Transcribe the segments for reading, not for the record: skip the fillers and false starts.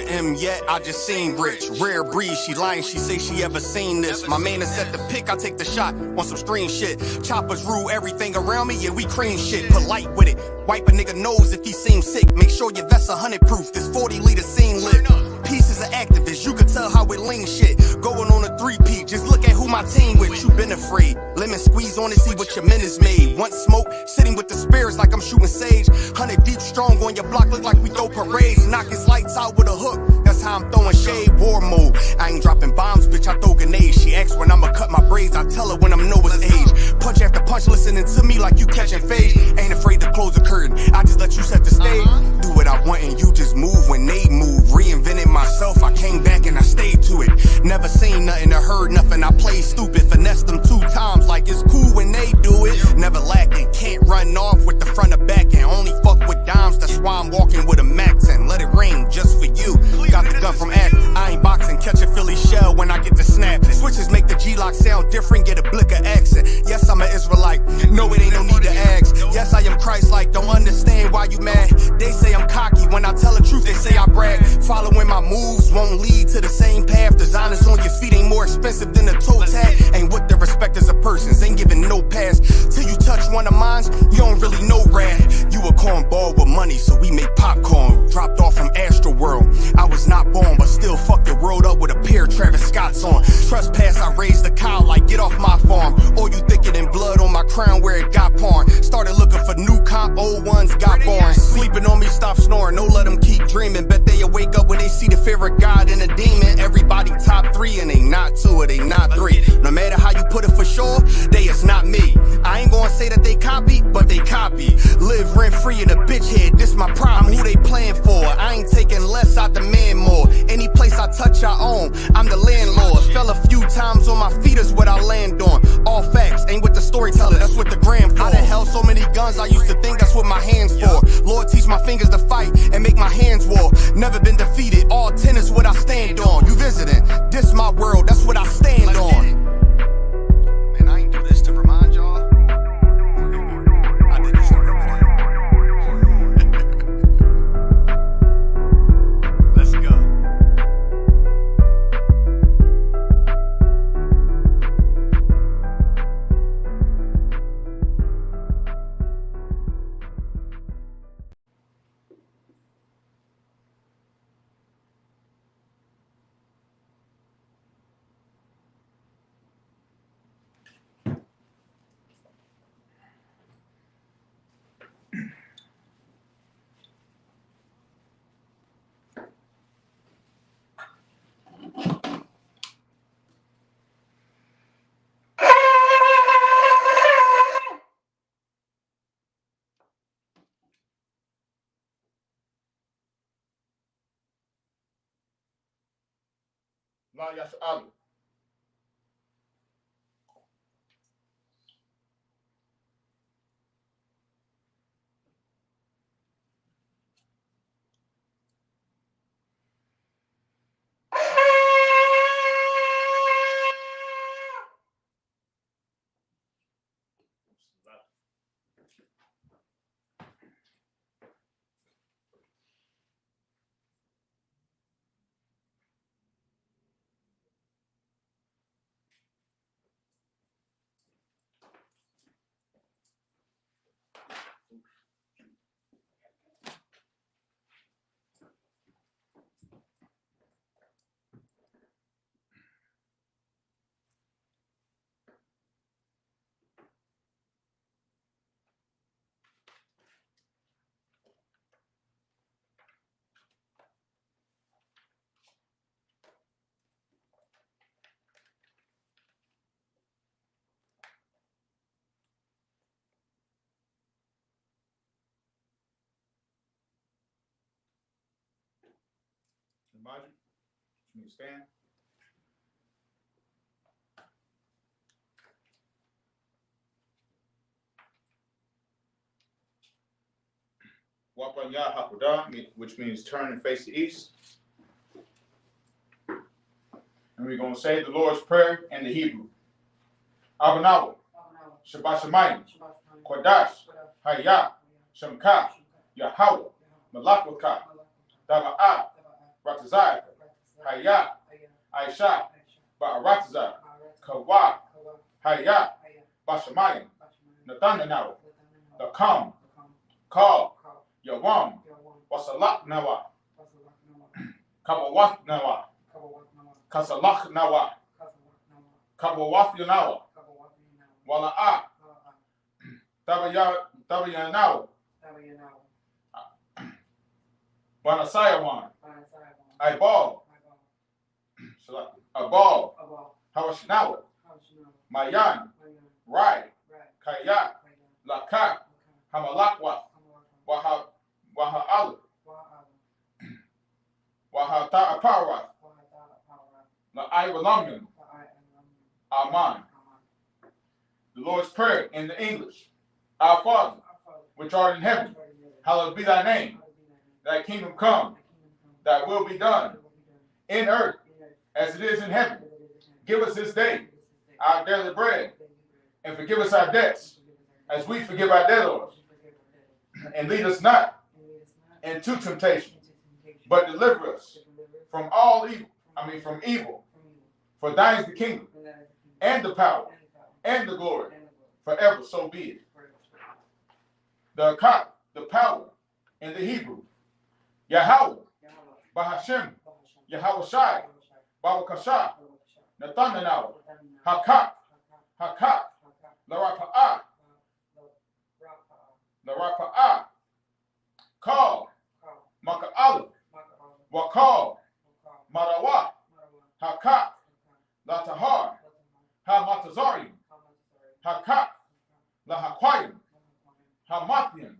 M yet, I just seen rich. Rare breed, she lying, she say she ever seen this. My man is set the pick, I take the shot on some stream shit. Choppers rule everything around me, yeah, we cream shit. Polite with it, wipe a nigga nose if he seems sick. Make sure your vest 100 proof, this 40-liter scene lit. Pieces of activists, you can tell how it lean shit. Going on a 3-peat, just look at who my team with. You been afraid, lemon squeeze on it, see what your men is made. Want smoke, sitting with the spirits like I'm shooting sage. 100 deep strong on your block, look like we throw parades. Knock his lights out with a hook, that's how I'm throwing shade. War mode, I ain't dropping bombs, bitch, I throw grenades. She asks when I'ma cut my braids, I tell her when I'm Noah's age. Punch after punch, listening to me like you catching fade. Ain't afraid to close the curtain, I just let you set the stage. Do what I want and you just move when they move. Reinvented myself, I came back and I stayed to it. Never seen nothing or heard nothing, I played stupid. Finessed them 2 times like it's cool when they do it. Never lacking, can't run off with the front or back and only fuck with dimes, that's why I'm walking with a max and let it rain just for you. Got the gun from Act, I ain't boxing, catch a Philly shell when I get the snap. Switches make the G-Lock sound different, get a blick of accent. Yes, I'm an Israelite, no it ain't no need to ask. Yes, I am Christ-like, don't understand why you mad. They say I'm cocky, when I tell the truth they say I brag. Following my moves won't lead to the same path. Designers on your feet ain't more expensive than a toe tag. Ain't what the respecters of persons, ain't giving no pass. Till you touch one of mine, you don't really know rad. You a cornball with money, so we make popcorn. Dropped off from Astro World, I was not born, but still fucked the world up with a pair of Travis Scotts on. Trespass, I raised the cow like get off my farm. Or you thicker than blood on my crown where it got porn. Started looking for new comp, old ones got born. Sleeping on me, stop snoring, no let them keep dreaming. Bet they'll wake up when they see the fear of God and a demon. Everybody top 3 and they not 2 or they not 3. No matter how you put it for sure, they is not me. I ain't gonna say that they copy, but they copy. Live rent free in a bitch head, this my problem. Who they playing for? I ain't taking less, I demand more. Any place I touch, I own. I'm the landlord. Fell a few times on my feet is what I land on. All facts, ain't with the storyteller, that's what the gram for. How the hell so many guns, I used to think that's what my hands for. Lord teach my fingers to fight and make my hands war. Never been defeated, all 10 is what I stand on. You visiting, this my world, that's what I stand on. Man, I ain't do this to remind y'all. I did this to remind y'all. Let's go. YAHANNA. Imagine, you can stand. Walk on YAHANNA, which means turn and face the east. And we're going to say the Lord's Prayer in the Hebrew. Abanawa, Shabbat Shemayim, Kodash, Hayah, Shemka, Yahweh, Malakwaka, Dava'ah, Ratazai, Hayat, Aisha, Ba'aratazai, Kawa, Hayat, Bashamayim, Nathanawa, the Kam, Kal, Yawam, Wasalak Nawa, Kabawath Nawa, Kasalach Nawa, Kabawath Yanawa, Wala'a, Tabayanawa, Banasayawan, Ibal, Abal, Hawashinawa, Mayan, Rai, Kayat, Lakat, Hamalakwa, Waha'al, Wahata'aparath, La'aywalamyan, Aman. The Lord's Prayer in the English. Our Father, which art in heaven, hallowed be thy name. Thy kingdom come, thy will be done, in earth as it is in heaven. Give us this day our daily bread, and forgive us our debts, as we forgive our debtors. And lead us not into temptation, but deliver us from all evil. From evil. For thine is the kingdom, and the power, and the glory, forever. So be it. The power in the Hebrew. Yahweh, Bahashem, Yahweh Shai, Bawakasha, Nathanawa, Hakak, Larapa'ah, Kal, Maka'ala, Wakal, Marawa, Hakak, Latahar, Hamatazarium, Hakak, Lahaquayim, Hamathian,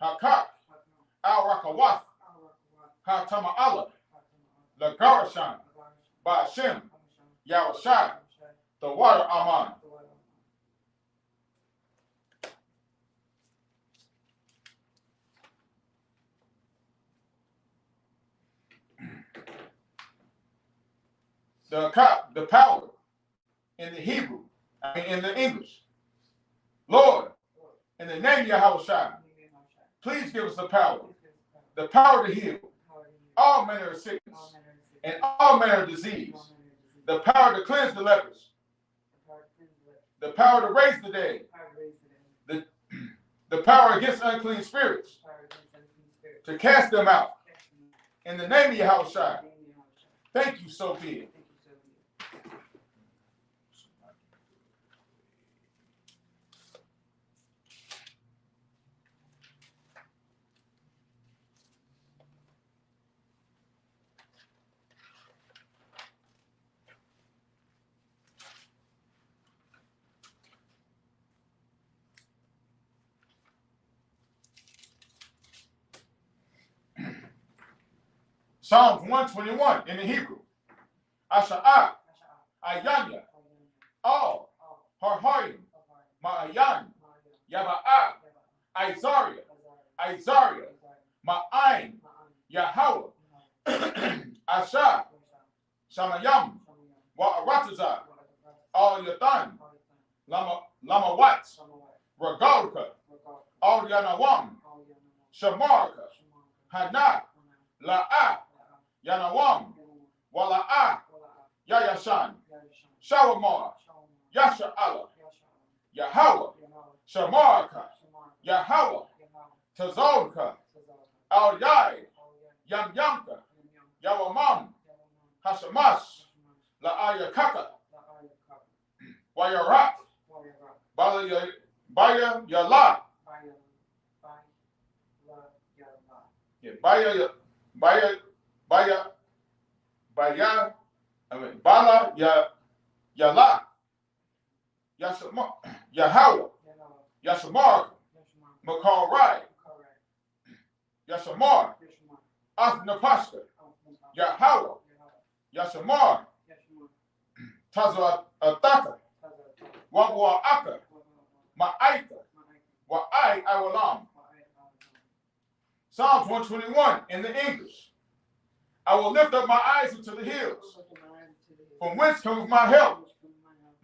Hakak, Al-Rakawath, Ha-Tama'ala, Lagarashan, Ba'ashem, Yahushai, the water Aman. The power in the Hebrew, in the English. Lord, in the name of Yahushua, please give us the power to heal all manner of sickness and all manner of disease, the power to cleanse the lepers, the power to raise the dead, the power against unclean spirits, to cast them out. In the name of Yahushua, thank you, so be it. Psalms 121 in the Hebrew. Asha'ah, Ayanya, Al, Harharim, Ma'ayan, Yaba'ah, Izaria, Ma'ain, Yahweh, Asha, Shamayam, Wa'aratazah, Al Yatan, Lamawat, Ragalka, Al Yanawam, Shamarka, Hana, La'ah, Yanawam, Wala'ah, Yayashan, Shawamar, Yasha'ala, Yahweh, Shamarka, Yahweh, Tazolka, Al-Yai, Yamyamka, Yawamam, Hashamash, La'ayakaka, Wayarat, Baya Yala, Bala Yala, Yahweh, Yashamar, Makal Rai, Yashamar, Athnapashka, Yahweh, Yashamar, Taza Ataka, Wabwa Aka, Ma'aika, Wa'ai Awalam. Psalms 121 in the English. I will lift up my eyes into the hills. From whence comes my help?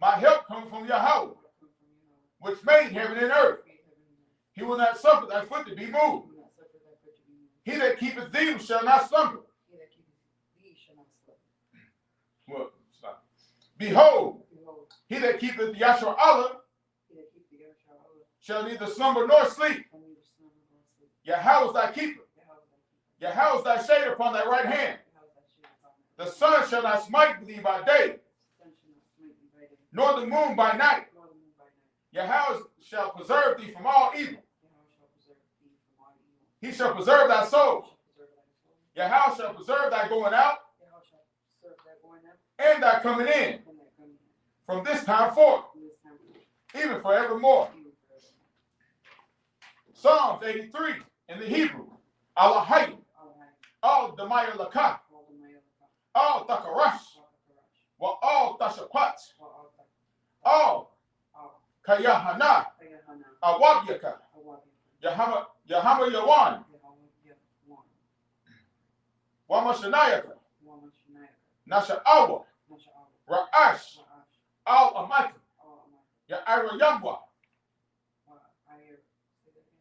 My help comes from Yahweh, which made heaven and earth. He will not suffer thy foot to be moved. He that keepeth thee shall not slumber. Well, stop. Behold, he that keepeth Yahshua shall neither slumber nor sleep. Yahweh is thy keeper. Yahweh is thy shade upon thy right hand. The sun shall not smite thee by day, nor the moon by night. Yahweh shall preserve thee from all evil. He shall preserve thy soul. Yahweh shall preserve thy going out and thy coming in from this time forth, even forevermore. Psalms 83 in the Hebrew. Alahayim, all Demaya Lakah, all Takarash, wa all Tashapat, all Kayahanna, Awabyaka, Yahama Yawan, Wamashanayaka, Nasha Awa, Ra'ash, Al Amaka, Ya'ira Yamwa,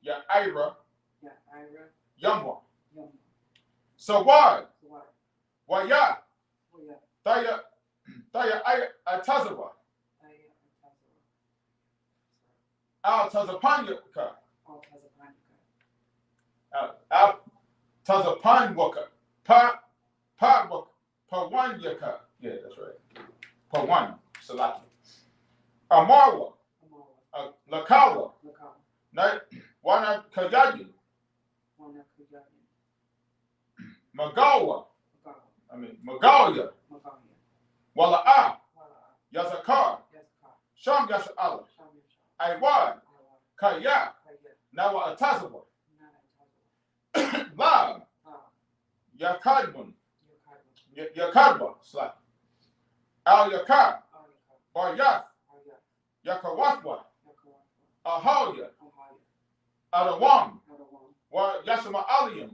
Ya'ira Yamwa. So why? Waya, Taya Atazawa, Al Tazapanyaka, Al Tazapanwaka, Pawanyaka. Yeah, that's right. Pawan, Salaki. Amarwa, Lakawa, Wana Kayayi, Magawa, Magalia, Wala'a, Yazakar, Sham Yasha'ala, Aiwan, Kaya, Nawa Atazawa, Lab, Yakadbun, Yakadba, Slap, Al Yakar, Baryath, Yakawatwa, Ahalia, Adawam, Wa Yashama Aliyam,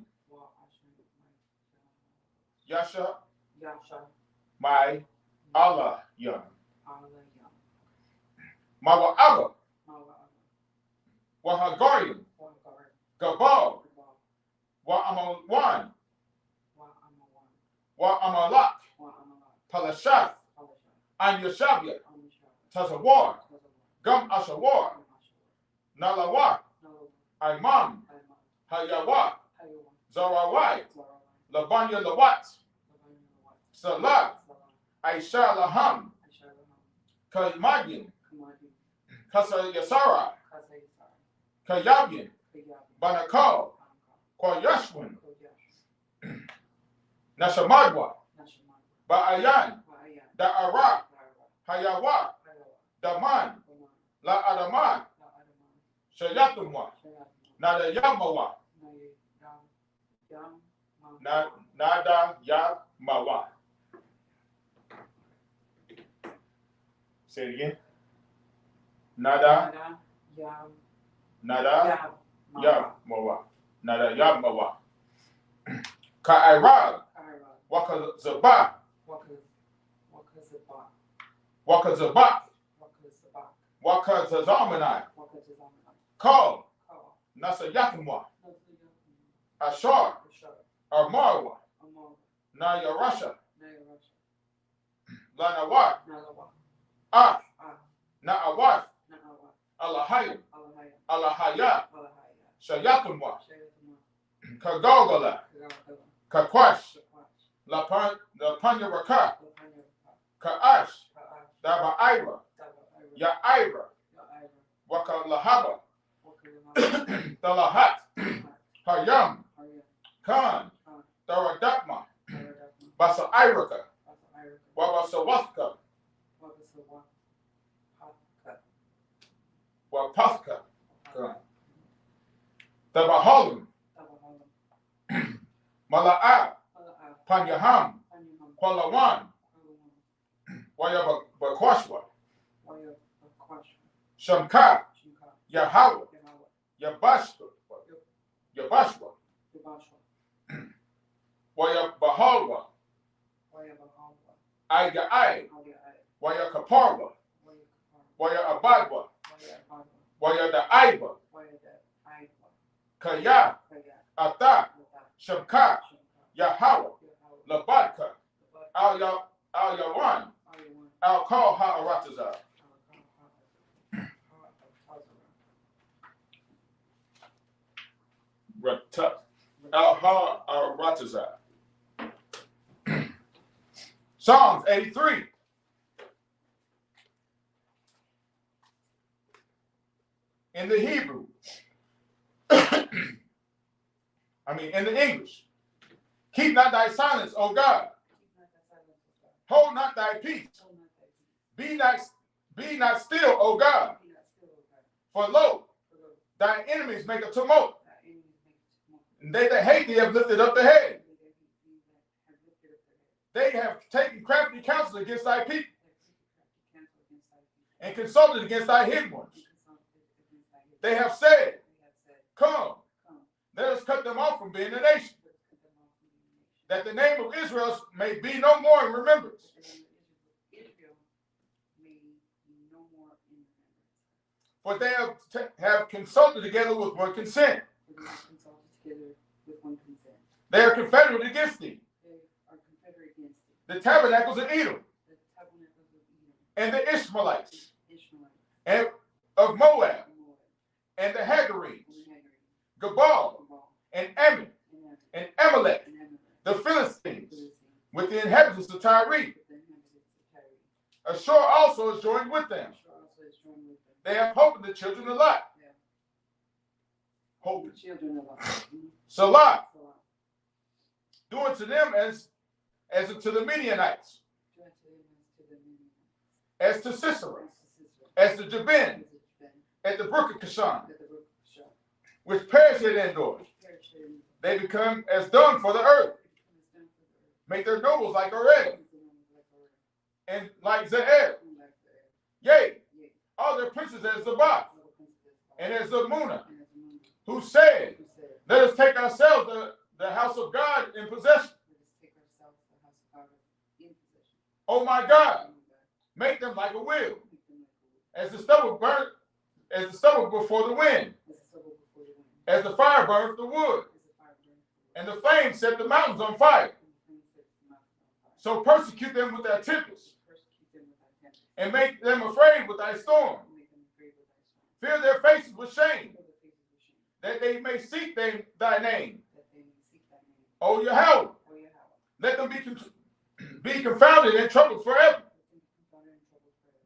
Yasha, my Allah Yam, Mawa Abba, Wahagariam, Gabal, Wa Amawan, Wa Amalak, Palashaf, An Yashabia, Tazawar, Gum Ashawar, Nalawar, Imam, Hayawa, Zarawai, Labanya Lawat, Salah, Aisha Laham, Kaimagin, Kasa Yasara, Kayabin, Banakal, Kwayashwin, Nashamadwa, Ba'ayan, Da'ara, Hayawa, Daman, La Adaman, Shayatumwa, Nada Yamawa, Nada Yamawa. Say it again. Nada Yamawa. Nada Yamawa. Ka'irab, Waka Zabak, Waka Zabak, Waka Zazamanai, Call, Nasa Yakamwa, Ashar, Armarwa, Naya Russia, Lanawat, Af, Na'awat, Alahayim, Alahaya, Shayakamwa, Kagogala, Kakwash, Lapanya Ka'ash, Daba Ira, Ya'ira, Waka Lahaba, Talahat, Hayam, Khan, Daradakma, Basa Iraka, Wabasawaska, Wapaska, Tabahalim, Mala'a, Panyaham, Kwalawan, Wayabakwashwa, Shamka, Yahawah, Yabashwa, Wayabahalwa, Aigai, Wayakaparwa, Wayabadwa, Wayadaiba, Kaya, Ata, Shamka, Yahawah, Labadka, Al-Yawan. Al-Kal Ha-Aratazah. Al-Ha-Aratazah. Psalms 83. In the Hebrew. In the English. Keep not thy silence, O God. Hold not thy peace. Be not still, O God. For lo, thy enemies make a tumult. And they that hate thee have lifted up the head. They have taken crafty counsel against thy people, and consulted against thy hidden ones. They have said, come, let us cut them off from being a nation, that the name of Israel may be no more in remembrance. For they have consulted together with one consent. They are confederate against thee. The tabernacles of Edom, and the Ishmaelites, and of Moab, and the Hagarenes, Gabal, and Ammon, and Amalek, the Philistines, with the inhabitants of Tyre. Ashur also is joined with them. They have hope in the children of Lot. Hope. Salah. Doing to them as unto the Midianites, as to Sisera, as to Jabin, at the brook of Kishon, which perish at indoors. They become as dung for the earth. Make their nobles like Oreb, and like Ze'er. Yea, all their princes as Zabah, and as Zamunah, who said, let us take ourselves the house of God in possession. Oh my God, make them like a wheel, as the stubble before the wind, as the fire burns the wood, and the flames set the mountains on fire. So persecute them with thy tempests, and make them afraid with thy storm. Fill their faces with shame, that they may seek thy name. O Yahweh, let them be confounded and troubled forever.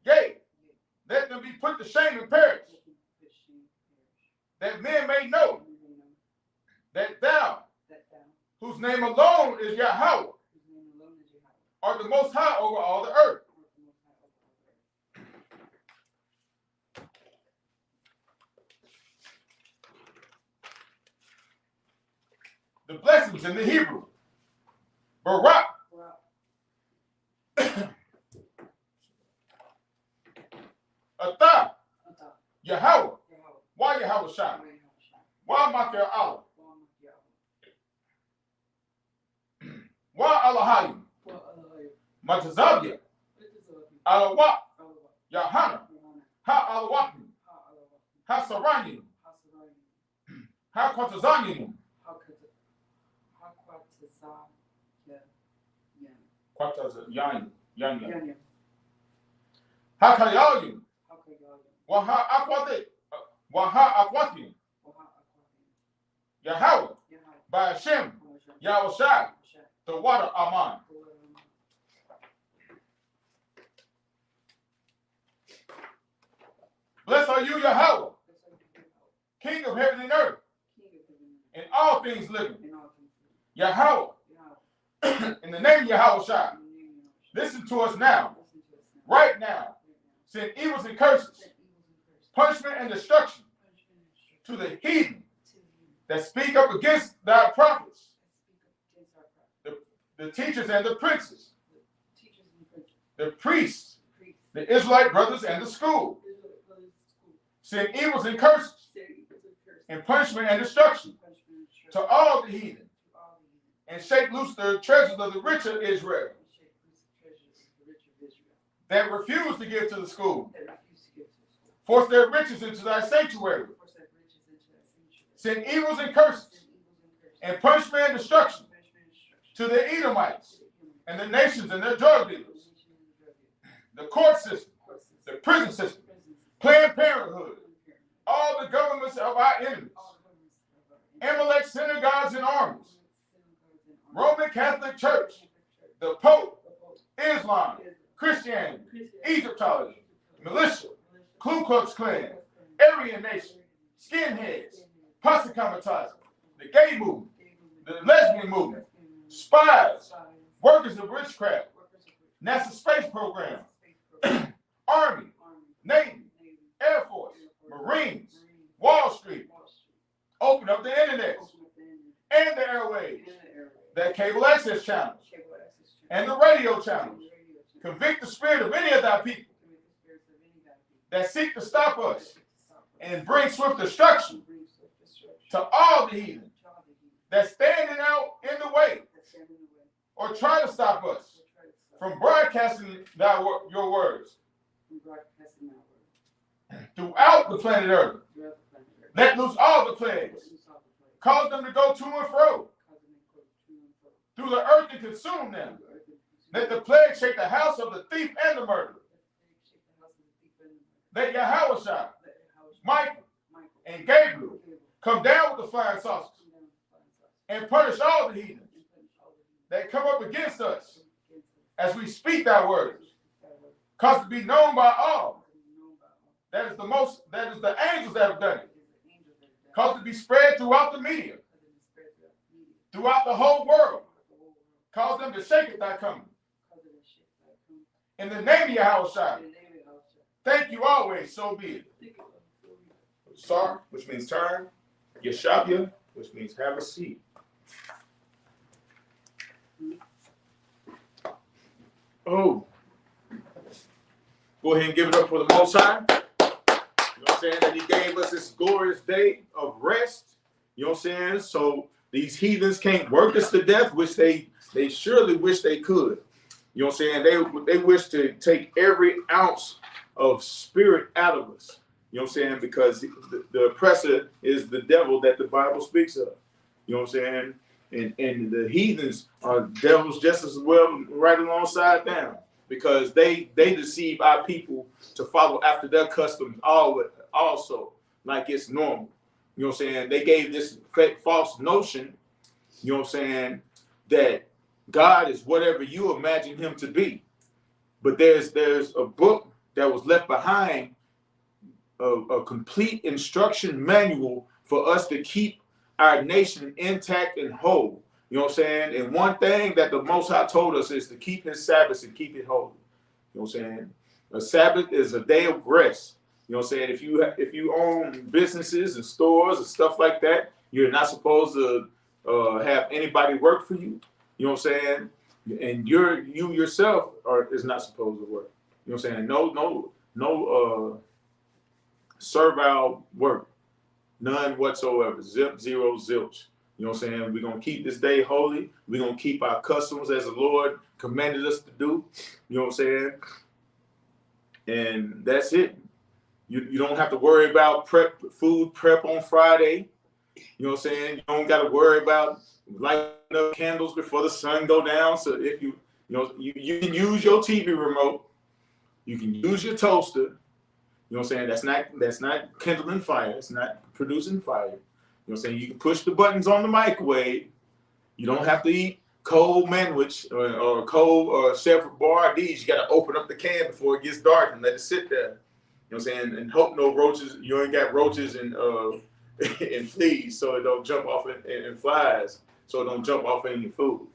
Yea, let them be put to shame and perish, that men may know that thou, whose name alone is Yahweh, art the most high over all the earth. The blessings in the Hebrew. Barak. Atah. Yahweh. Why Yahweh Shai? Why Makir Allah? Why Allahayim? Matazabia. Alawak. YAHANNA. Ha Alawakim. Ha Saranyim. Ha Kwatazanyim. Hakayalim. Waha Aquatim. Yahweh. By Hashem. Yahweh Shai. The water Aman. Blessed are you, Yahweh, King of heaven and earth, and all things living. Yahweh. In the name of Yahweh Shai, listen to us now, right now. Send evils and curses, punishment and destruction to the heathen that speak up against thy prophets, the teachers and the princes, the priests, the Israelite brothers and the school. Send evils and curses, and punishment and destruction to all the heathen, and shake loose the treasures of the rich of Israel that refuse to give to the school. Force their riches into thy sanctuary. Send evils and curses, and punishment and destruction to the Edomites and the nations and their drug dealers, the court system, the prison system, Planned Parenthood, all the governments of our enemies, Amalek synagogues and armies, Roman Catholic Church, the Pope, Islam, Christianity, Egyptology, militia, Ku Klux Klan, Aryan Nation, skinheads, posse comitatus, the gay movement, the lesbian movement, spies, workers of witchcraft, NASA space program, Army, Navy, Air Force, Marines, Wall Street, open up the internet and the airwaves, that cable access channels, and the radio channels. Convict the spirit of any of thy people that seek to stop us and bring swift destruction to all the heathen that's standing out in the way or try to stop us from broadcasting your words throughout the planet Earth. Let loose all the plagues. Cause them to go to and fro through the earth and consume them. Let the plague shake the house of the thief and the murderer. Let YAHANNA, Michael, and Gabriel come down with the flying saucers and punish all the heathens that come up against us as we speak thy words. Cause to be known by all. That is the angels that have done it. Cause to be spread throughout the media, throughout the whole world. Cause them to shake at thy coming. In the name of Yahushua. Thank you always, so be it. Sar, which means turn. Yeshapia, which means have a seat. Oh. Go ahead and give it up for the Most High. You know what I'm saying? That he gave us this glorious day of rest. You know what I'm saying? So these heathens can't work us to death, which they surely wish they could. You know what I'm saying? They wish to take every ounce of spirit out of us. You know what I'm saying? Because the oppressor is the devil that the Bible speaks of. You know what I'm saying? And the heathens are devils just as well, right alongside them, because they deceive our people to follow after their customs also, like it's normal. You know what I'm saying? They gave this false notion, you know what I'm saying, that God is whatever you imagine him to be. But there's a book that was left behind, a complete instruction manual for us to keep our nation intact and whole. You know what I'm saying? And one thing that the Most High told us is to keep his Sabbath and keep it holy. You know what I'm saying? A Sabbath is a day of rest. You know what I'm saying? If you own businesses and stores and stuff like that, you're not supposed to have anybody work for you. You know what I'm saying? And you yourself is not supposed to work. You know what I'm saying? No servile work. None whatsoever. Zip, zero, zilch. You know what I'm saying? We're going to keep this day holy. We're going to keep our customs as the Lord commanded us to do. You know what I'm saying? And that's it. You don't have to worry about food prep on Friday. You know what I'm saying? You don't got to worry about lighting up candles before the sun go down. So if you can use your TV remote. You can use your toaster. You know what I'm saying? That's not kindling fire. It's not producing fire. You know what I'm saying? You can push the buttons on the microwave. You don't have to eat cold manwich or cold or Chef Boyardee. You got to open up the can before it gets dark and let it sit there. You know what I'm saying? And hope no roaches, you ain't got roaches and and fleas, so it don't jump off and flies, so it don't jump off in your food.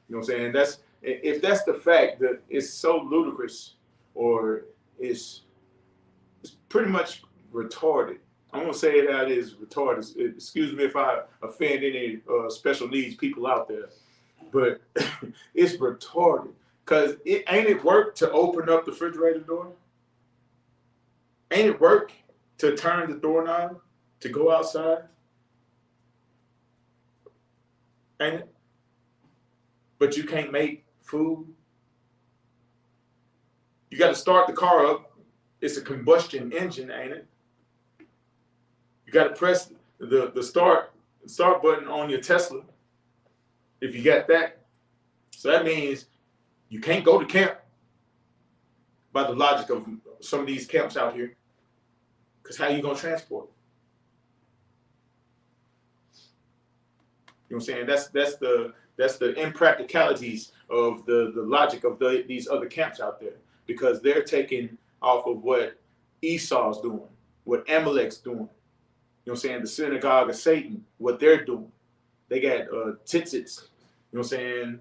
You know what I'm saying? If that's the fact, that it's so ludicrous, or it's pretty much retarded. I'm gonna say it how it is, retarded. Excuse me if I offend any special needs people out there, but it's retarded. Cause ain't it work to open up the refrigerator door? Ain't it work to turn the doorknob to go outside? Ain't it? But you can't make food. You got to start the car up. It's a combustion engine, ain't it? You got to press the start button on your Tesla if you got that. So that means You can't go to camp by the logic of some of these camps out here, because how you going to transport it? You know what I'm saying? That's the impracticalities of the logic of these other camps out there, because they're taking off of what Esau's doing, what Amalek's doing. You know what I'm saying? The synagogue of Satan, what they're doing. They got TITHES. You know what I'm saying?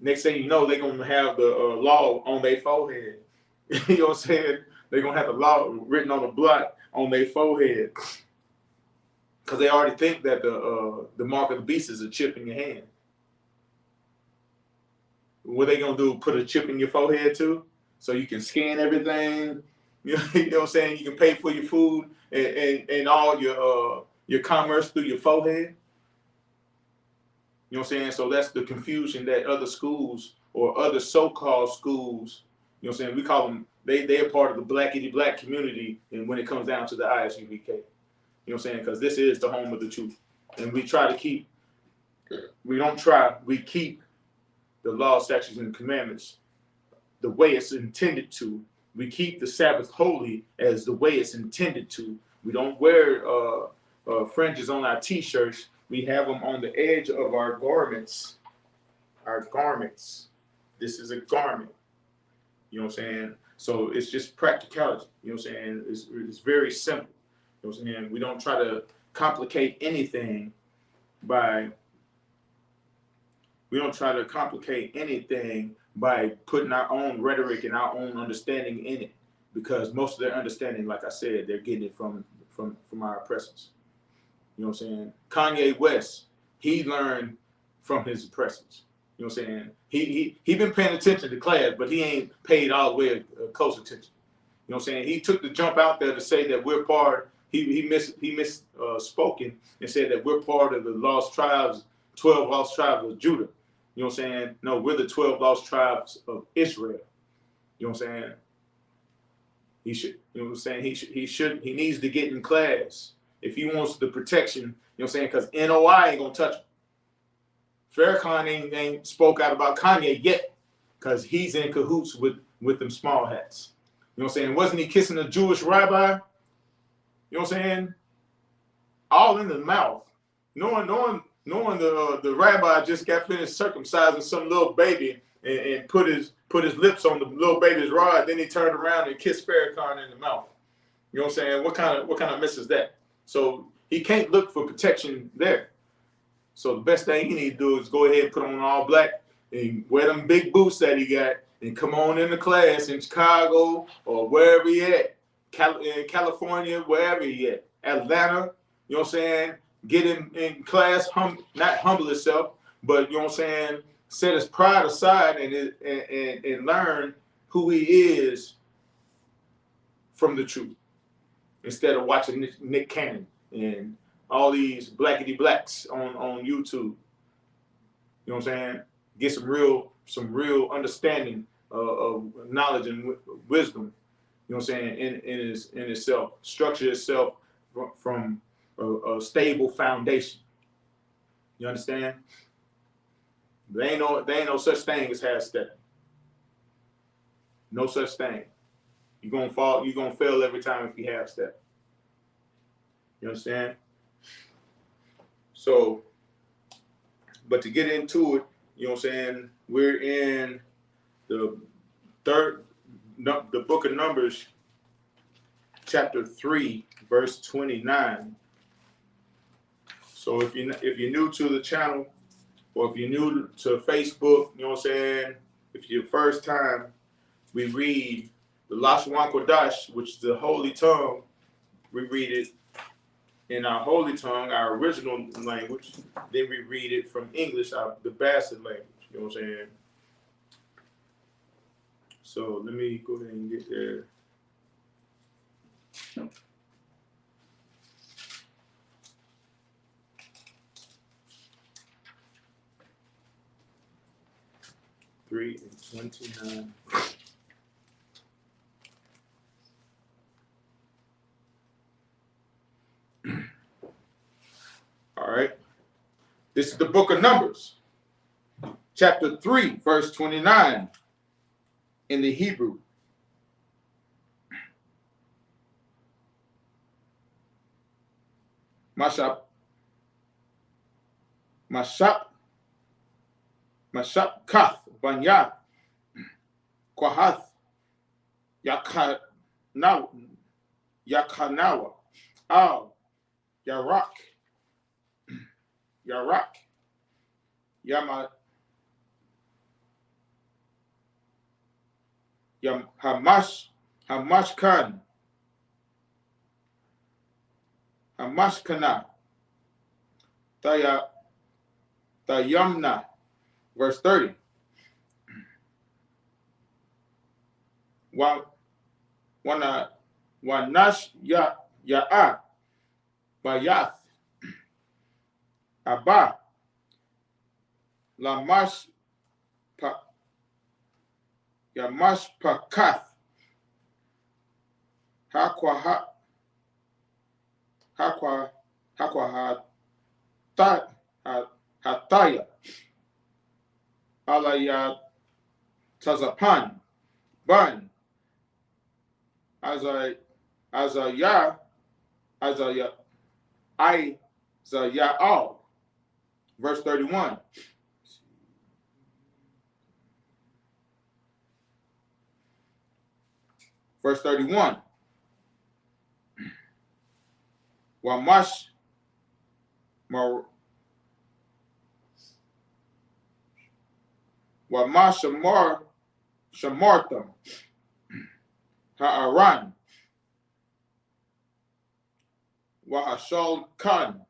Next thing you know, they're going to have the law on their forehead. You know what I'm saying? They're going to have the law written on a block on their forehead. Because they already think that the mark of the beast is a chip in your hand. What are they going to do? Put a chip in your forehead too? So you can scan everything. You know what I'm saying? You can pay for your food and all your commerce through your forehead. You know what I'm saying? So that's the confusion that other schools or other so-called schools, you know what I'm saying? We call them, they're part of the black community, and when it comes down to the I.S.U.P.K. You know what I'm saying? Because this is the home of the truth. And we try to keep, we keep the law, statutes, and commandments the way it's intended to. We keep the Sabbath holy as the way it's intended to. We don't wear fringes on our t-shirts. We have them on the edge of our garments. Our garments. This is a garment. You know what I'm saying? So it's just practicality. You know what I'm saying? It's very simple. You know what I'm saying? We don't try to complicate anything by putting our own rhetoric and our own understanding in it. Because most of their understanding, like I said, they're getting it from our oppressors. You know what I'm saying? Kanye West, he learned from his oppressors. You know what I'm saying? He been paying attention to class, but he ain't paid all the way close attention. You know what I'm saying? He took the jump out there to say that we're part. He misspoken and said that we're part of the lost tribes, 12 lost tribes of Judah. You know what I'm saying? No, we're the 12 lost tribes of Israel. You know what I'm saying? He should. You know what I'm saying? He needs to get in class. If he wants the protection, you know what I'm saying? Because NOI ain't going to touch him. Farrakhan ain't spoke out about Kanye yet, because he's in cahoots with them small hats. You know what I'm saying? Wasn't he kissing a Jewish rabbi? You know what I'm saying? All in the mouth. Knowing the rabbi just got finished circumcising some little baby and put his lips on the little baby's rod, then he turned around and kissed Farrakhan in the mouth. You know what I'm saying? What kind of mess is that? So he can't look for protection there. So the best thing he need to do is go ahead and put on all black and wear them big boots that he got and come on into class in Chicago or wherever he at, in California, wherever he at, Atlanta. You know what I'm saying? Get in class, not humble himself, but you know what I'm saying? Set his pride aside and learn who he is from the truth, instead of watching Nick Cannon and all these blackity blacks on YouTube. You know what I'm saying? Get some real understanding of knowledge and wisdom. You know what I'm saying? In itself, structure itself from a stable foundation. You understand? There ain't no such thing as half step. No such thing. You're gonna fall. You're gonna fail every time if you half step. You understand? So, but to get into it, you know what I'm saying? We're in the book of Numbers, chapter 3, verse 29. So if you're new to the channel, or if you're new to Facebook, you know what I'm saying? If you're first time, we read the Lashon Kodash, which is the holy tongue. We read it in our holy tongue, our original language. Then we read it from English, the bastard language. You know what I'm saying? So let me go ahead and get there. Three and 29. All right. This is the book of Numbers, chapter 3, verse 29 in the Hebrew. Mashap kath banya kwahath yakanawa al yarak yama hamashkana tayamna, verse 30. Wanash ya'a bayath abba lamash pakath hakwa hataya alaya tazapan ban Azaya all, verse 31. Verse 31. Wamash shamartam ha'aran wahashal khan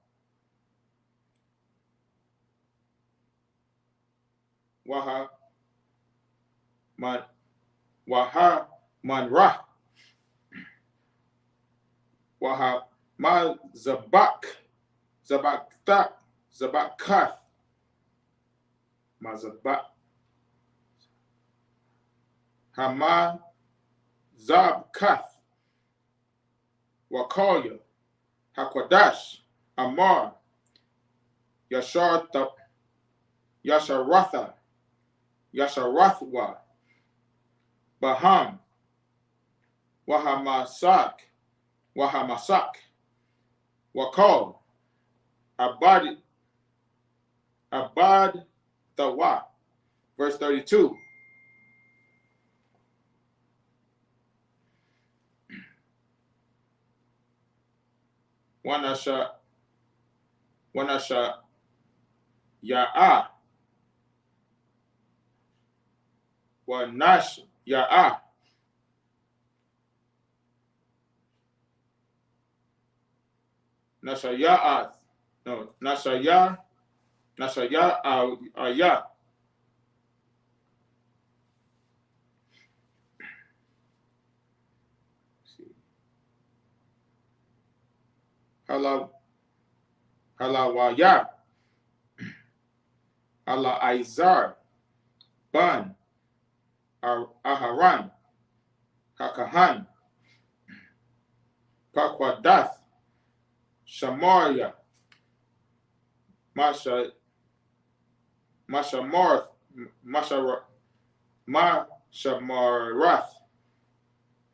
waha manrah waha ma zabakath mazabak hama zabkath wakalya hakwadash amar yasharathwa baham wahamasak wakal abad tawa, verse 32. Wanasha ya'a wanash ya'a nashaya'ath no nashaya aya halawaya ala izar ban aharan hakahan pakwadath shamaria mashamarath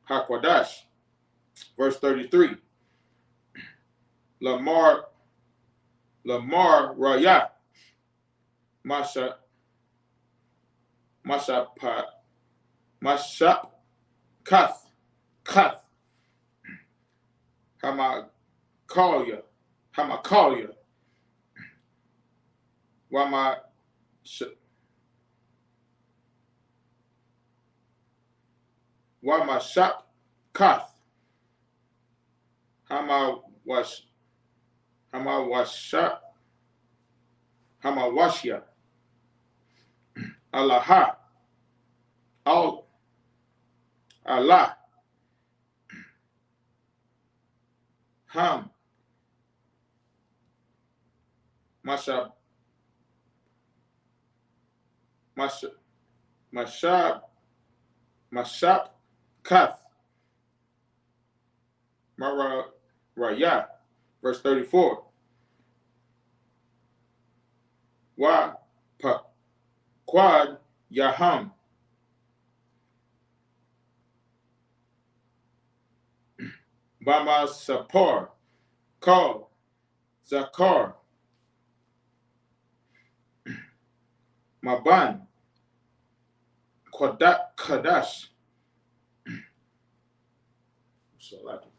hakwadash, verse 33. Lamar Raya Kath Hamakalya Wamashap Kath Hamawashya Allah Allah Ham Mashab Kath Raya, verse 34. Quad Yaham. Bama Sapar. Kal Zakar. Maban. Kadash. So like it.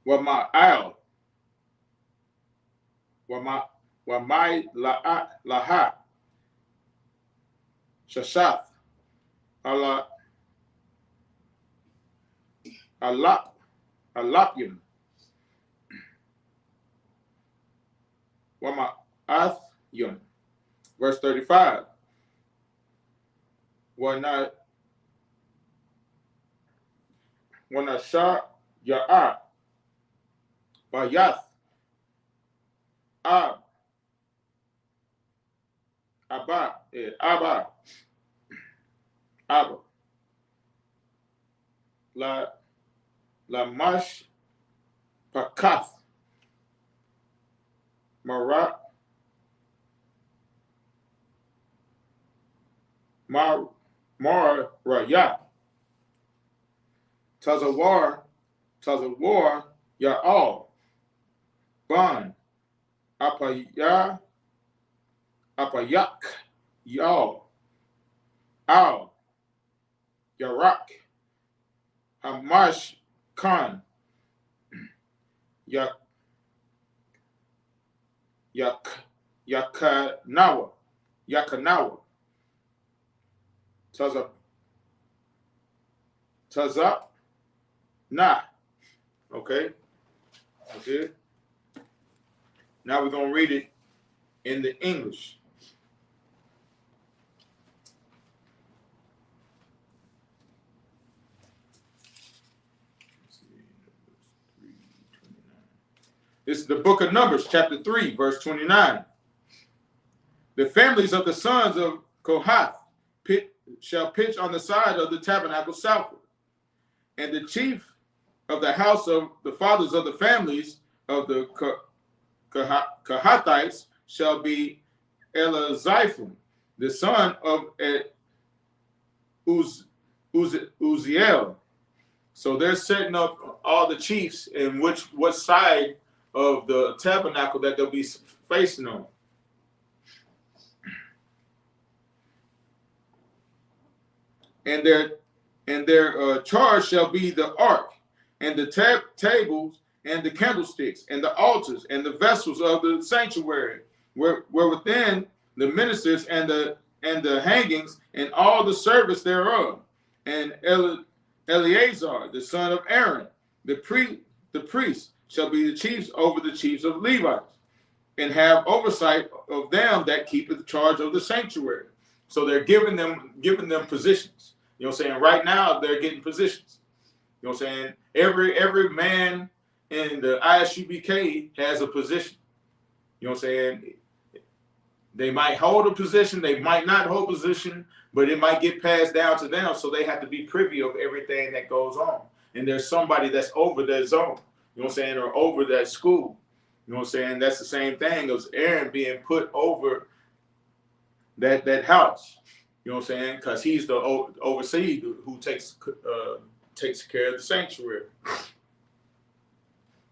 Wama al. Wamai laha. Shashath. Allah. Alapyum. Wama athyum. Verse 35. Wana sha ya'a. Bayath. Ab. Abba. Abba. Abba. La mash pakath. Marat. Marayat. Tazawar Ya'al. Ban. Apayak Ya'al. Al. Yarak. Hamash Khan. Yakanawa. Tazap. Nah. Okay. Okay. Now we're going to read it in the English. This is the book of Numbers, chapter 3, verse 29. The families of the sons of Kohath shall pitch on the side of the tabernacle southward. And the chief of the house of the fathers of the families of the Kohathites shall be Elazaphan, the son of Uzziel. So they're setting up all the chiefs in what side of the tabernacle that they'll be facing on. And their charge shall be the ark, and the tables, and the candlesticks, and the altars, and the vessels of the sanctuary, where within the ministers and the hangings, and all the service thereof. And Eleazar, the son of Aaron, the priest, shall be the chiefs over the chiefs of Levites, and have oversight of them that keepeth charge of the sanctuary. So they're giving them positions. You know what I'm saying? Right now they're getting positions. You know what I'm saying? Every man in the I.S.U.P.K has a position. You know what I'm saying? They might hold a position, they might not hold a position, but it might get passed down to them, so they have to be privy of everything that goes on. And there's somebody that's over that zone, you know what I'm saying, or over that school. You know what I'm saying? That's the same thing as Aaron being put over that house. You know what I'm saying? Because he's the overseer who takes care of the sanctuary.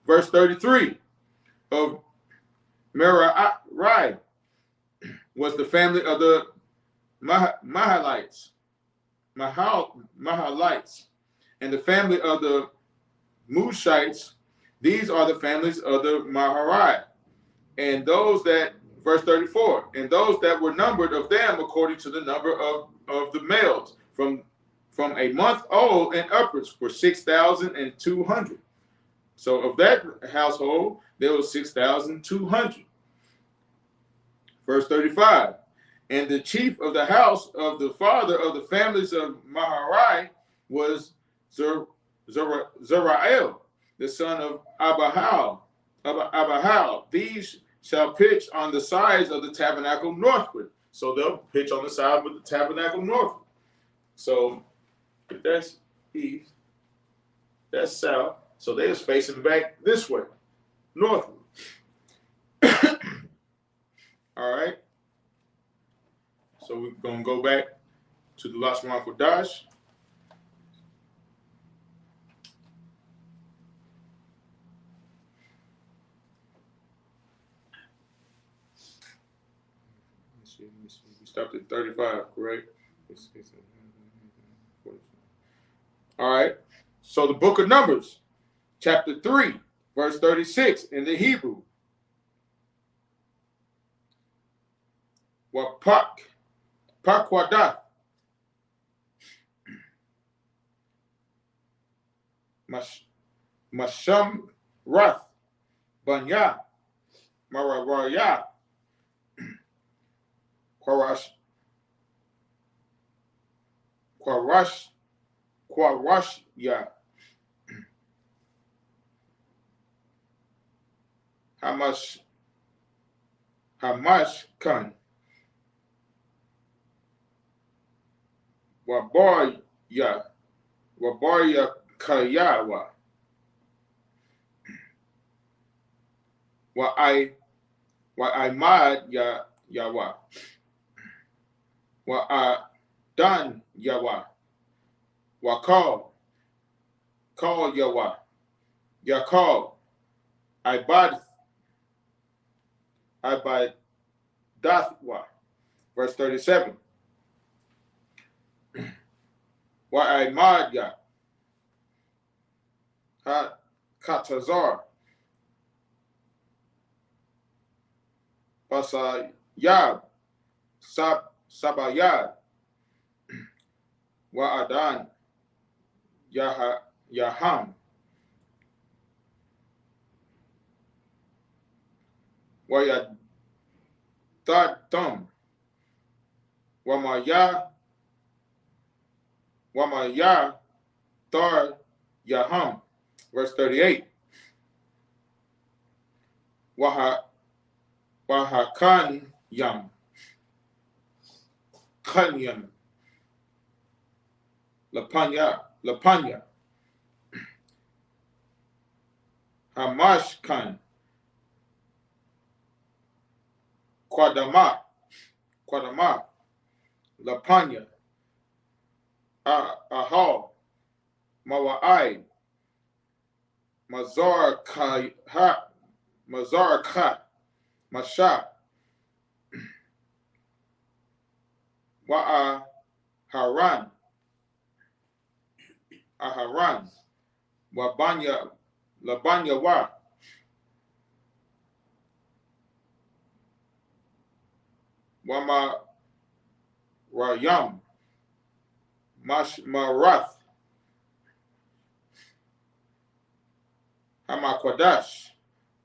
Verse 33 of Merari was the family of the Mahalites, and the family of the Mushites. These are the families of the Merari, and those that, verse 34, and those that were numbered of them according to the number of the males from a month old and upwards were 6,200. So of that household, there was 6,200. Verse 35, and the chief of the house of the father of the families of Maharai was Zerael, the son of Abahal, Abahal. These shall pitch on the sides of the tabernacle northward. So they'll pitch on the side with the tabernacle northward. So if that's east, that's south. So they was facing back this way, northward. All right. So we're going to go back to the last one for Dash. Let me see. We stopped at 35, correct? All right. So the book of Numbers, chapter 3, verse 36 in the Hebrew. Pakwadah. Masham Rath. Banya. Marawaya. Kwarashya. Hamashkan. Wabarya Kayawa. Wa'imad Yawa. Wa'adan Yawa. Wa'kal. Call Yawa. Yakal. Ibadathwa. Verse 37. Wa'imad Ya. Katazar. Basayab. Sabayad. Wa'adan. Yaham. Wayadatum. Wamaya Dar Yaham. Verse 38. Wahakan Yam. Kanyam. Lapanya. Hamashkan. Quadama. Lapanya. Ahal. Mawa'ai. Mazar Ka. Masha. Aharan. Labanya Wa. Wama Rayam. Marath. Hamakwadash.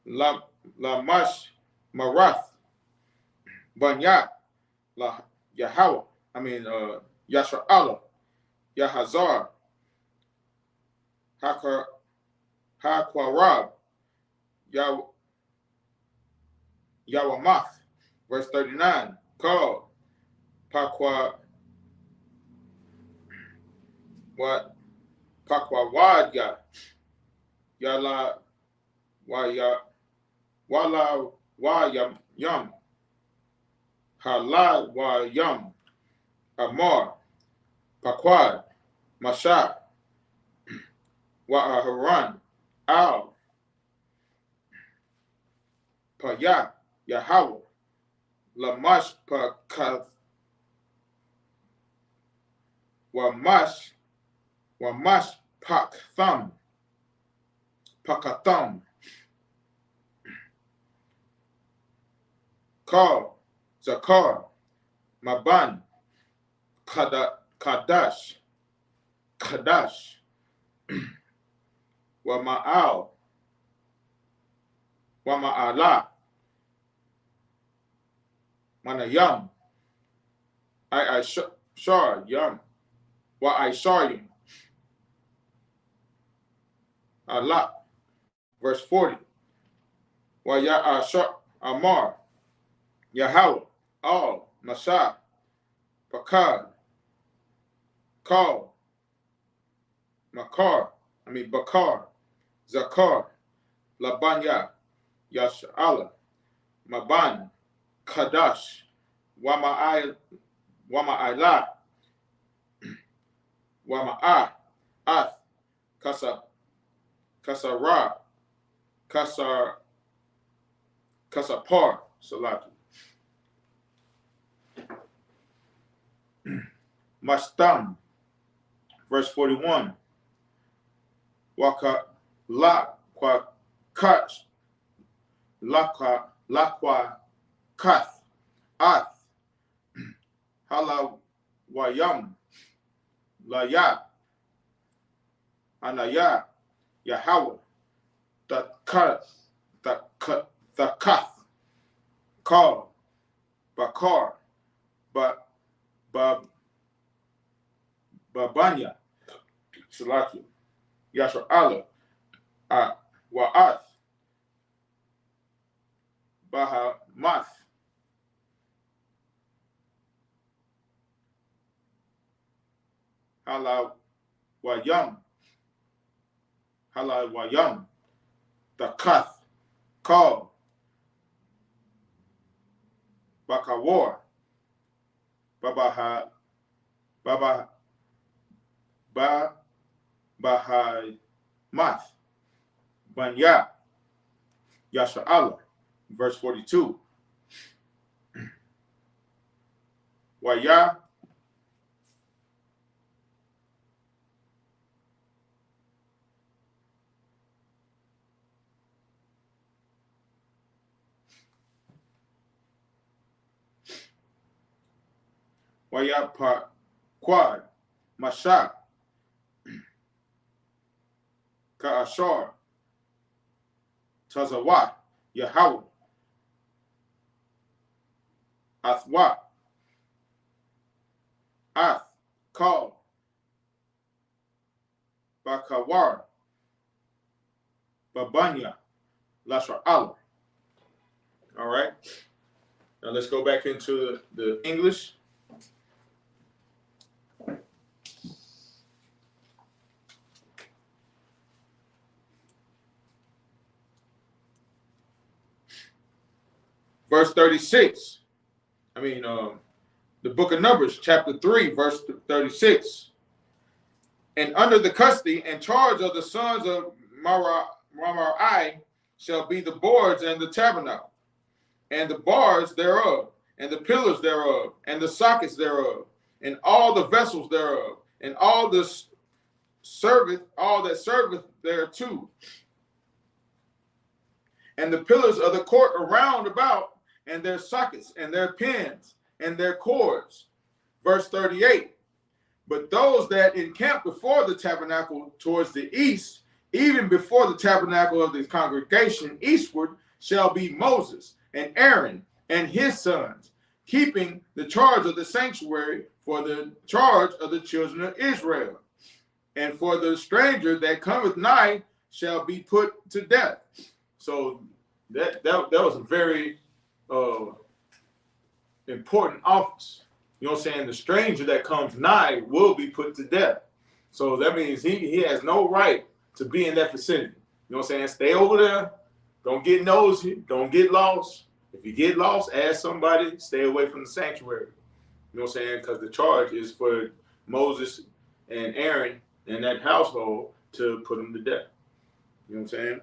Lamash Marath. Banya. Yahweh. Yashra'ala. Yahazar. Hakwarab. Yawamath. Verse 39. Called. Pakwawadya. Yala Wala Yam. Halal Wa Yam. Amar. Pakwad. Masha. Wa'aharan. Al. Paya. Yahweh. Lamash Pakath. Wamash Paktham. Pakatham. Kal. Zakar. Maban. Kadash. Wama'al. Wama'ala. Manayam. I.I.Shar Yam. Wa'Ishayim. Allah. Verse 40. Amar, Yahweh, Al, Mashah, Pakad, Kal, Bakar, Zakar, Labanya, Yash'ala, Maban, Kadash, Wama'ila, Wama'ah, Ath, Kasara, Kasapar, Salatu. Mastam, verse 41. Waka Lakwa Kach, Lakwa Kath, Ath, Halawayam, Laya, Anaya, Yahweh, Thakath, Kal, Bakar, Babanya, Salaki, Yasha'ala, Wa'ath, Bahamath, Halawayam, Thakath, Kal, Bakawar, Bahamath, Banya, Yasha'ala, verse 42. Waya, Quad, Mashah, Ka'ashar, Tazawat, Yahweh, Athwa, Ath, Kal, Bakawar, Babanya, Lasha'ala. All right. Now let's go back into the English. Verse 36. The book of Numbers, chapter 3, verse 36. And under the custody and charge of the sons of Merari shall be the boards and the tabernacle, and the bars thereof, and the pillars thereof, and the sockets thereof, and all the vessels thereof, and all that serveth thereto, and the pillars of the court around about, and their sockets, and their pins, and their cords. Verse 38. But those that encamp before the tabernacle towards the east, even before the tabernacle of the congregation eastward, shall be Moses and Aaron and his sons, keeping the charge of the sanctuary for the charge of the children of Israel. And for the stranger that cometh nigh shall be put to death. So that was a very important office. You know what I'm saying? The stranger that comes nigh will be put to death. So that means he has no right to be in that vicinity. You know what I'm saying? Stay over there. Don't get nosy. Don't get lost. If you get lost, ask somebody. Stay away from the sanctuary. You know what I'm saying? Because the charge is for Moses and Aaron and that household to put them to death. You know what I'm saying?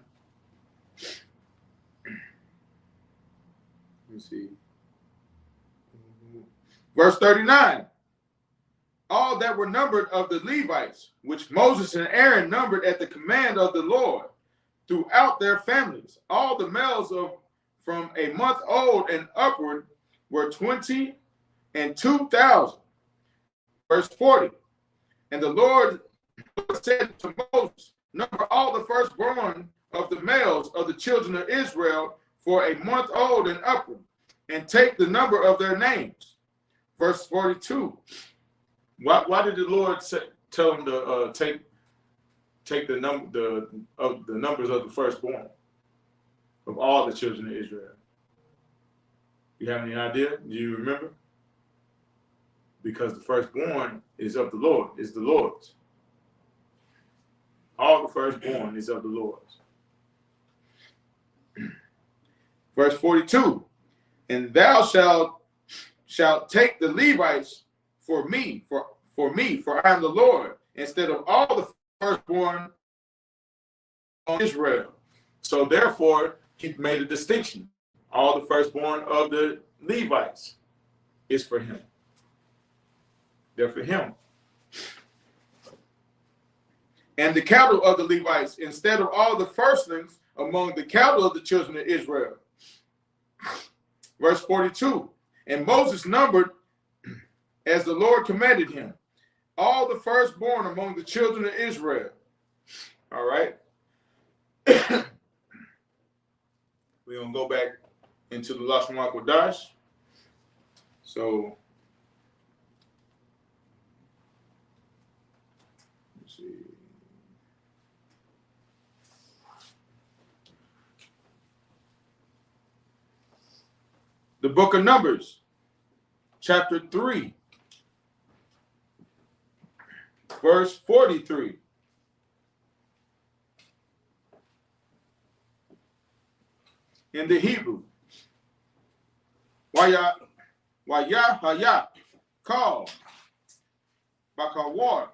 Let me see. Verse 39. All that were numbered of the Levites, which Moses and Aaron numbered at the command of the Lord, throughout their families, all the males from a month old and upward were 22,000. Verse 40. And the Lord said to Moses, number all the firstborn of the males of the children of Israel for a month old and upward, and take the number of their names. Verse 42. Why did the Lord tell him to take the numbers of the firstborn? of all the children of Israel? You have any idea? Do you remember? Because the firstborn is of the Lord, is the Lord's. All the firstborn is of the Lord's. Verse 42, and thou shalt take the Levites for me, for I am the Lord, instead of all the firstborn of Israel. So therefore, he made a distinction. All the firstborn of the Levites is for him. They're for him. And the cattle of the Levites, instead of all the firstlings among the cattle of the children of Israel. Verse 42, and Moses numbered, as the Lord commanded him, all the firstborn among the children of Israel. All right. We're going to go back into the Lashon HaKodesh. So, let's see. The book of Numbers, chapter 3, verse 43. In the Hebrew, YAHANNA, call, Bakawar,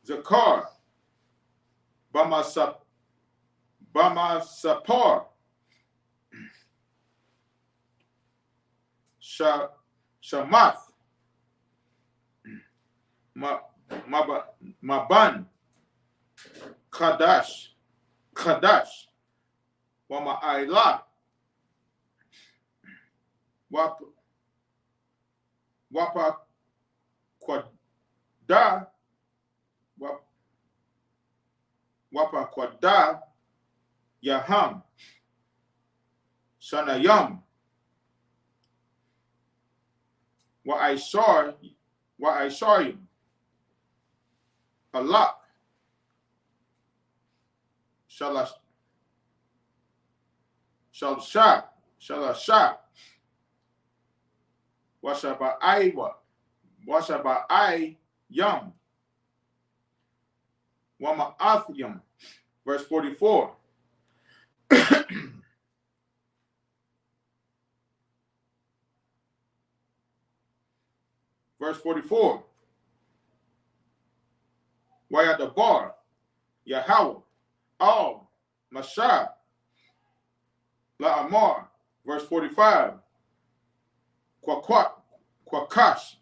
Zakar, Bamasapar, Shamath, Maban, Kadash, Wama'ila, Wapa Kwada, Wapa Kwada, Yaham, Shanayam, Wa'ishayim, Allah, Shalasha, Washaba'ayam, Wama'athyam. Verse 44. Verse 44. Wayadabar, Yahweh, Al, Mashah, La'amar. Verse 45. Kwakash,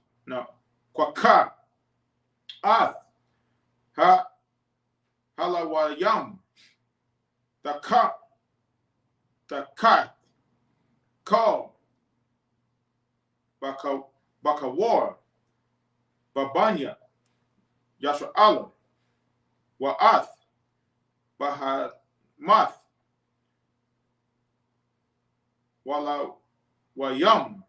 Ath, Halawayam, Takat, Kal, Bakawar, Babanya, Yasha'ala, Wa'ath, Bahamath, Wayam,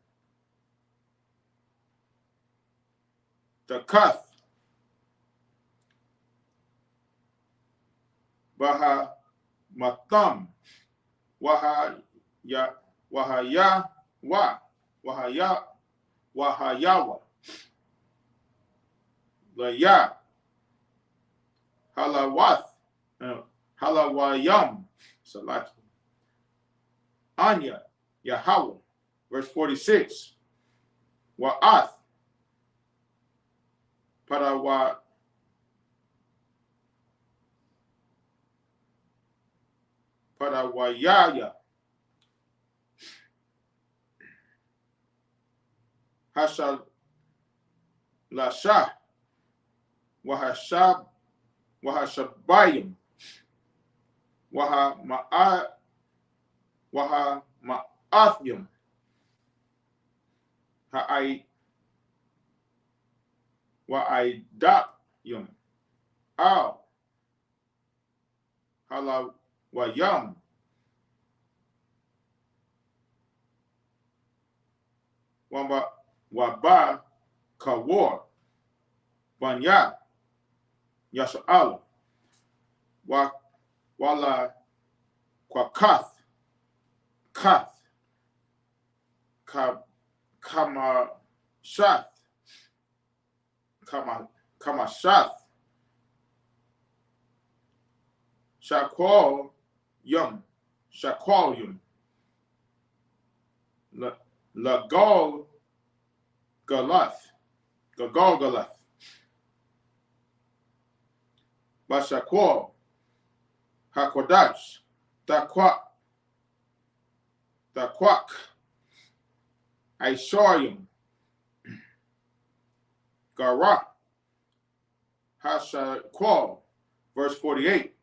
Takath, Bahamatam, Wahayawa, Laya, Halawath, Halawayam, Salaki, Anya, Yahweh. Verse 46. Wa'ath, Parawayaya, Hashalashah, Wahashabayim, Wahama'athyam, Wa'idakyam, Al, Halawayam, Waba Kawar, Banya, Yasha'ala, Wala Quakath, Kath, Kamashath, Kamashath, Shaqual Yum, Lagal Galath, Bashaqual, Hakodash, Daquak, Aisharium, Gara, Hashaqual, verse 48.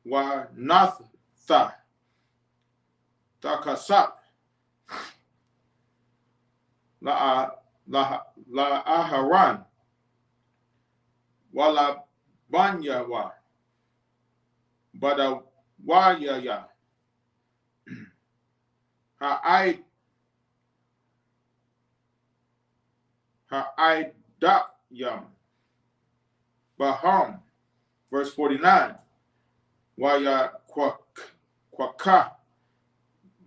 Wahanatha, Takasap, La'aharan, Walabanyawa, Badawayaya, Ha'idayam, Baham, verse 49. Waya Kwaka,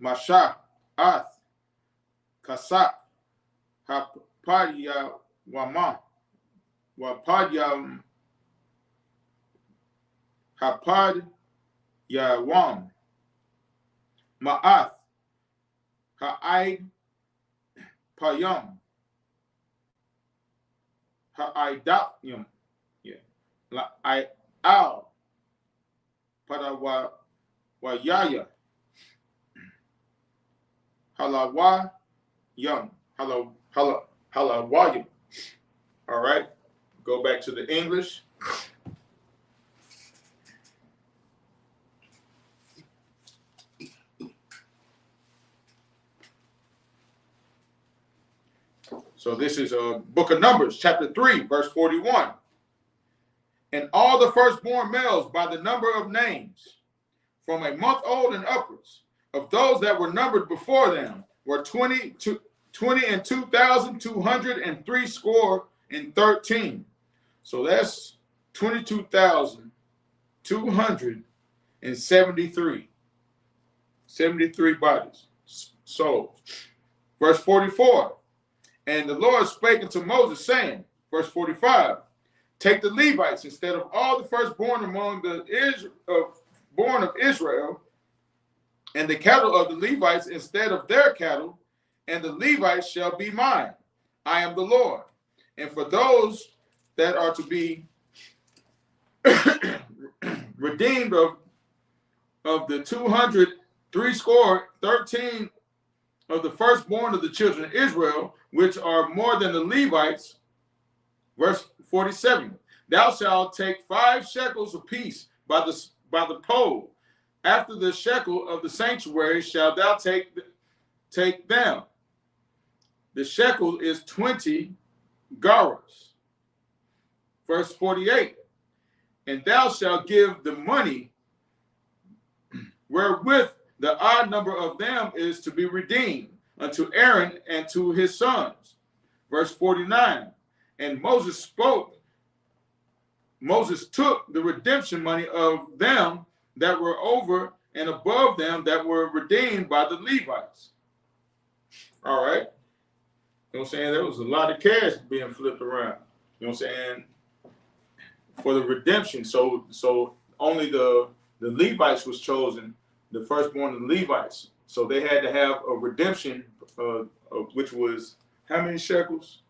Masha, Ath, Kasak, Hapadya Wama, Wapadya Hapad Yawam, Ma'ath, Ha'id Payam, Ha'idayam, Al, Padawayaya, Halawayam, Halawayam. All right, go back to the English. So this is book of Numbers, chapter 3, verse 41. And all the firstborn males by the number of names, from a month old and upwards, of those that were numbered before them, were 20 and 2,203 score and 13. So that's 22,273. 73 bodies, souls. Verse 44. And the Lord spake unto Moses, saying, verse 45, take the Levites instead of all the firstborn among the born of Israel, and the cattle of the Levites instead of their cattle, and the Levites shall be mine. I am the Lord. And for those that are to be redeemed of the 203 score, 13 of the firstborn of the children of Israel, which are more than the Levites, verse 47, thou shalt take 5 shekels apiece by the pole. After the shekel of the sanctuary shalt thou take them. The shekel is 20 garas. Verse 48, and thou shalt give the money wherewith the odd number of them is to be redeemed unto Aaron and to his sons. Verse 49, and Moses took the redemption money of them that were over and above them that were redeemed by the Levites. All right. You know what I'm saying? There was a lot of cash being flipped around. You know what I'm saying? For the redemption. So only the Levites was chosen, the firstborn of the Levites. So they had to have a redemption, which was how many shekels?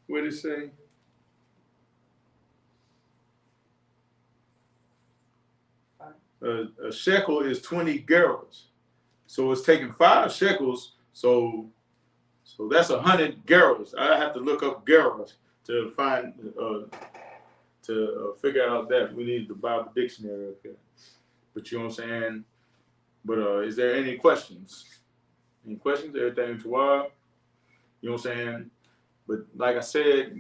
What did it say? A shekel is 20 gerahs. So it's taking 5 shekels. So that's 100 gerahs. I have to look up gerahs to find to figure out that. We need the Bible dictionary up here. But you know what I'm saying? But is there any questions? Any questions? Everything's wild. You know what I'm saying? But like I said,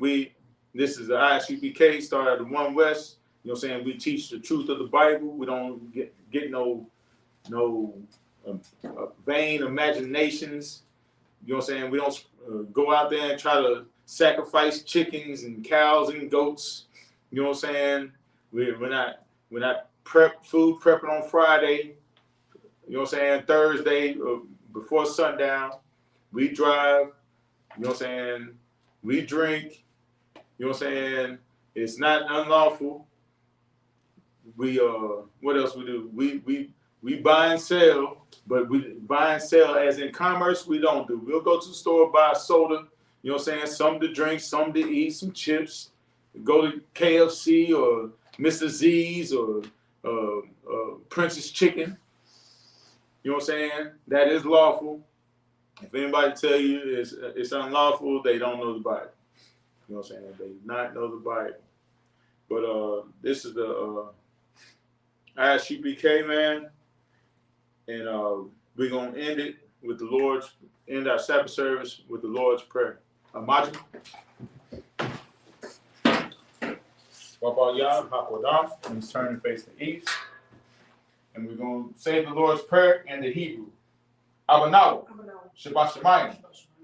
this is the I.S.U.P.K, started at the One West. You know what I'm saying? We teach the truth of the Bible. We don't get no vain imaginations. You know what I'm saying? We don't go out there and try to sacrifice chickens and cows and goats. You know what I'm saying? We're not food prepping on Friday. You know what I'm saying? Thursday before sundown, we drive. You know what I'm saying? We drink. You know what I'm saying? It's not unlawful. We what else we do? We buy and sell, but we buy and sell as in commerce. We don't do. We'll go to the store, buy a soda. You know what I'm saying? Some to drink, some to eat, some chips. Go to KFC or Mr. Z's or Prince's Chicken. You know what I'm saying? That is lawful. If anybody tell you it's unlawful, they don't know the Bible. You know what I'm saying? They do not know the Bible. But this is the I.S.U.P.K, man. And we're going to end our Sabbath service with the Lord's Prayer. Imagine. Let's turn and face the east. And we're going to say the Lord's Prayer in the Hebrew. Abanaw, Shabbat Shemayim,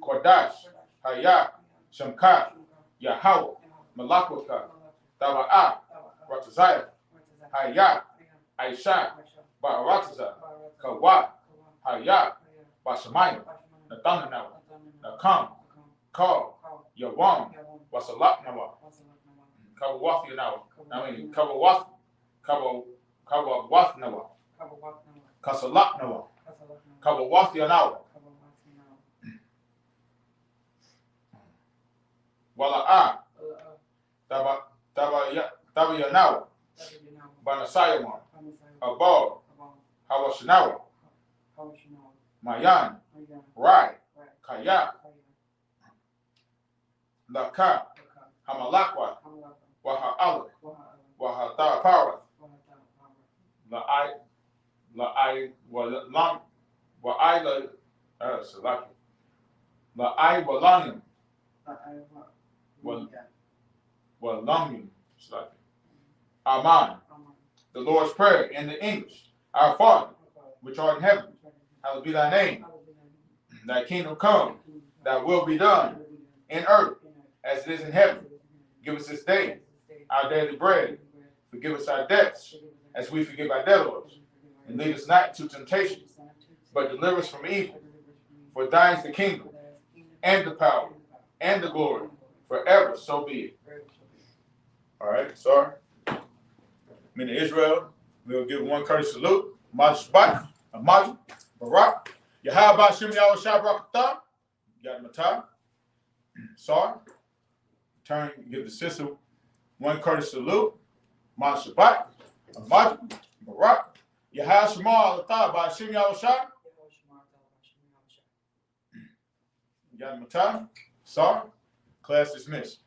Kodash, Hayah, Yahweh, Malakwaka, Tawa'ah, Ratazayah, Hayah, Aisha, Ba'arataza, Kawa, Hayah, Bashamayim, Nathanawa, Nakam, Kal, Yawam, Wasalaknawa, Kawawathinawa, Kawawathnawa, Kasalaknawa, Kawawathinawa, Wala'a, Tabayanawa, Banasayama, Abal, Hawashinawa, Mayan, Rai, Kaya, Laka, Hamalakwa, Waha'ala, Wahatapara, La'ai, Walanum, Walanum, Aman. The Lord's Prayer in the English. Our Father, which art in heaven, hallowed be thy name. Thy kingdom come, thy will be done in earth as it is in heaven. Give us this day our daily bread. Forgive us our debts as we forgive our debtors. And lead us not into temptation, but deliver us from evil. For thine is the kingdom, and the power, and the glory, forever, so be it. All right, sorry. Men of Israel, we'll give one courteous salute. Shabbat, Amadu, Barak, Yahweh Shem Yahweh Shabrakatah, got Matah, sorry. Turn, give the sister one courteous salute. Shabbat, Amadu, Barak, Yahweh Shema Alatah, Shem Yahweh Shah. Got Matah, sorry. Class dismissed.